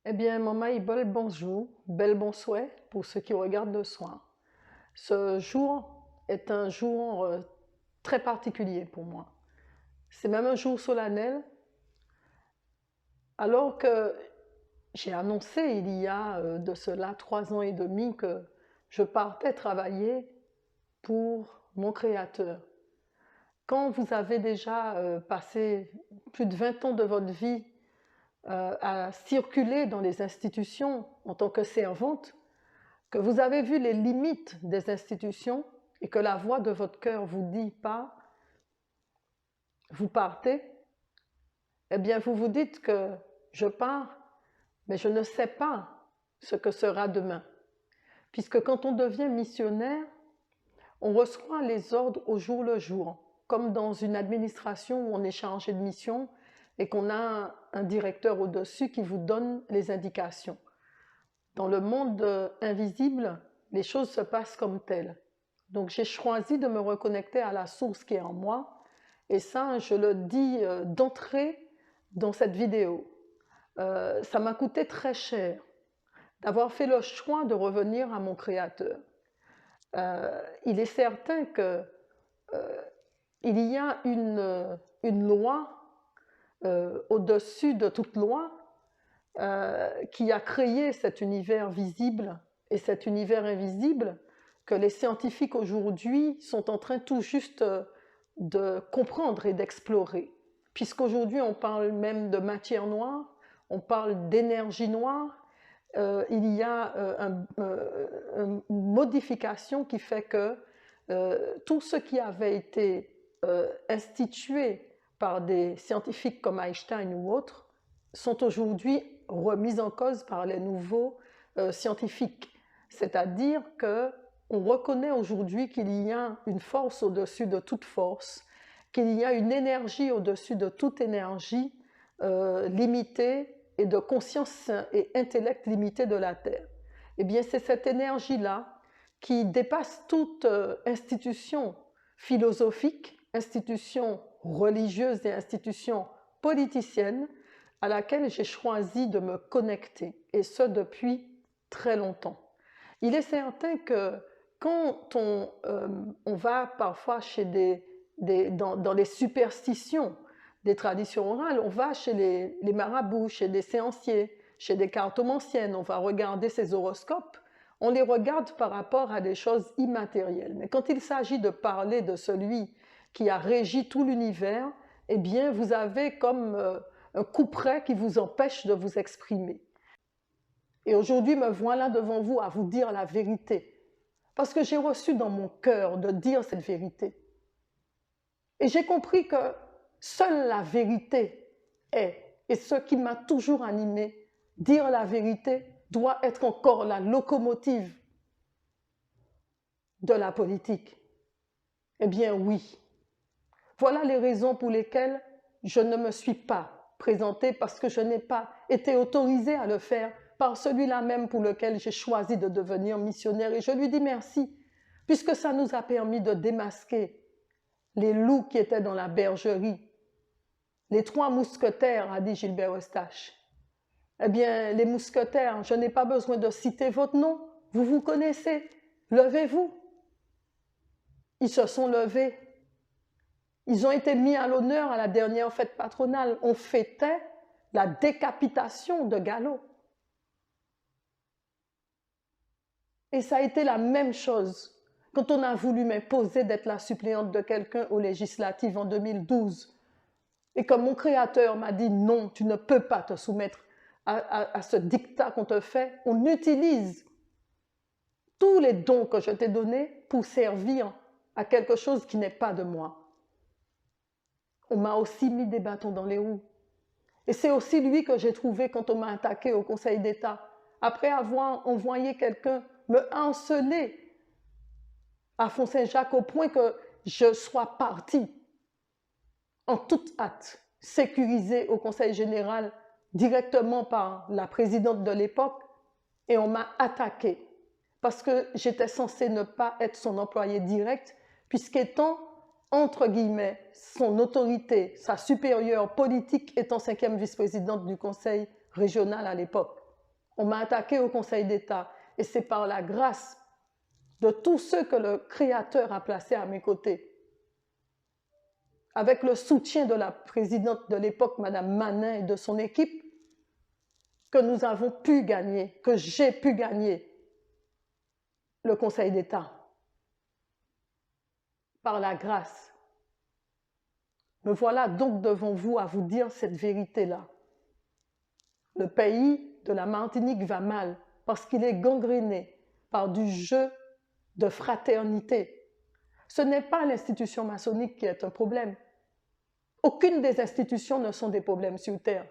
Eh bien, Maman Ibol, bonjour, bel bonsoir pour ceux qui regardent le soir. Ce jour est un jour très particulier pour moi. C'est même un jour solennel, alors que j'ai annoncé il y a de cela 3 ans et demi que je partais travailler pour mon Créateur. Quand vous avez déjà passé plus de 20 ans de votre vie à circuler dans les institutions en tant que servante, que vous avez vu les limites des institutions et que la voix de votre cœur vous dit pas, vous partez, eh bien vous vous dites que je pars, mais je ne sais pas ce que sera demain. Puisque quand on devient missionnaire, on reçoit les ordres au jour le jour, comme dans une administration où on est chargé de mission et qu'on a un directeur au-dessus qui vous donne les indications. Dans le monde invisible, les choses se passent comme telles. Donc j'ai choisi de me reconnecter à la source qui est en moi, et ça, je le dis d'entrée dans cette vidéo. Ça m'a coûté très cher d'avoir fait le choix de revenir à mon Créateur. Il est certain que il y a une loi au-dessus de toute loi qui a créé cet univers visible et cet univers invisible que les scientifiques aujourd'hui sont en train tout juste de comprendre et d'explorer. Puisqu'aujourd'hui on parle même de matière noire, on parle d'énergie noire, il y a une modification qui fait que tout ce qui avait été institué par des scientifiques comme Einstein ou autres sont aujourd'hui remis en cause par les nouveaux scientifiques. C'est-à-dire qu'on reconnaît aujourd'hui qu'il y a une force au-dessus de toute force, qu'il y a une énergie au-dessus de toute énergie limitée et de conscience et intellect limité de la Terre. Eh bien, c'est cette énergie-là qui dépasse toute institution philosophique, institution religieuse et institution politicienne à laquelle j'ai choisi de me connecter, et ce depuis très longtemps. Il est certain que quand on va parfois chez dans les superstitions des traditions orales, on va chez les marabouts, chez des séanciers, chez des cartomanciennes, on va regarder ces horoscopes, on les regarde par rapport à des choses immatérielles. Mais quand il s'agit de parler de celui qui a régi tout l'univers, eh bien vous avez comme un couperet qui vous empêche de vous exprimer. Et aujourd'hui, me voilà devant vous à vous dire la vérité, parce que j'ai reçu dans mon cœur de dire cette vérité. Et j'ai compris que seule la vérité est, et ce qui m'a toujours animé, dire la vérité doit être encore la locomotive de la politique. Eh bien oui. Voilà les raisons pour lesquelles je ne me suis pas présentée, parce que je n'ai pas été autorisée à le faire par celui-là même pour lequel j'ai choisi de devenir missionnaire. Et je lui dis merci, puisque ça nous a permis de démasquer les loups qui étaient dans la bergerie. Les 3 mousquetaires, a dit Gilbert Eustache. Eh bien, les mousquetaires, je n'ai pas besoin de citer votre nom, vous vous connaissez, levez-vous. Ils se sont levés. Ils ont été mis à l'honneur à la dernière fête patronale. On fêtait la décapitation de Gallo. Et ça a été la même chose quand on a voulu m'imposer d'être la suppléante de quelqu'un aux législatives en 2012. Et comme mon Créateur m'a dit non, tu ne peux pas te soumettre à ce dictat qu'on te fait, on utilise tous les dons que je t'ai donnés pour servir à quelque chose qui n'est pas de moi. On m'a aussi mis des bâtons dans les roues. Et c'est aussi lui que j'ai trouvé quand on m'a attaqué au Conseil d'État. Après avoir envoyé quelqu'un me harceler à Font-Saint-Jacques au point que je sois partie en toute hâte, sécurisée au Conseil général directement par la présidente de l'époque, et on m'a attaqué parce que j'étais censée ne pas être son employé direct, puisqu'étant, entre guillemets, son autorité, sa supérieure politique étant 5e vice-présidente du conseil régional à l'époque. On m'a attaqué au Conseil d'État. Et c'est par la grâce de tous ceux que le Créateur a placés à mes côtés, avec le soutien de la présidente de l'époque, Madame Manin, et de son équipe, que nous avons pu gagner, que j'ai pu gagner le Conseil d'État. Par la grâce. Me voilà donc devant vous à vous dire cette vérité-là. Le pays de la Martinique va mal parce qu'il est gangréné par du jeu de fraternité. Ce n'est pas l'institution maçonnique qui est un problème. Aucune des institutions ne sont des problèmes sur Terre.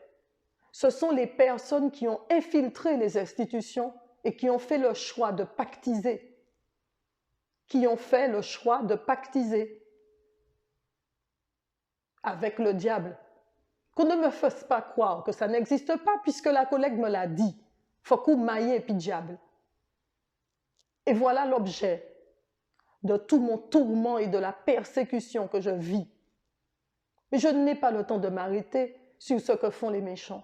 Ce sont les personnes qui ont infiltré les institutions et qui ont fait le choix de pactiser. Qui ont fait le choix de pactiser avec le diable. Qu'on ne me fasse pas croire que ça n'existe pas puisque la collègue me l'a dit. Fokou maillé et puis diable. Et voilà l'objet de tout mon tourment et de la persécution que je vis. Mais je n'ai pas le temps de m'arrêter sur ce que font les méchants.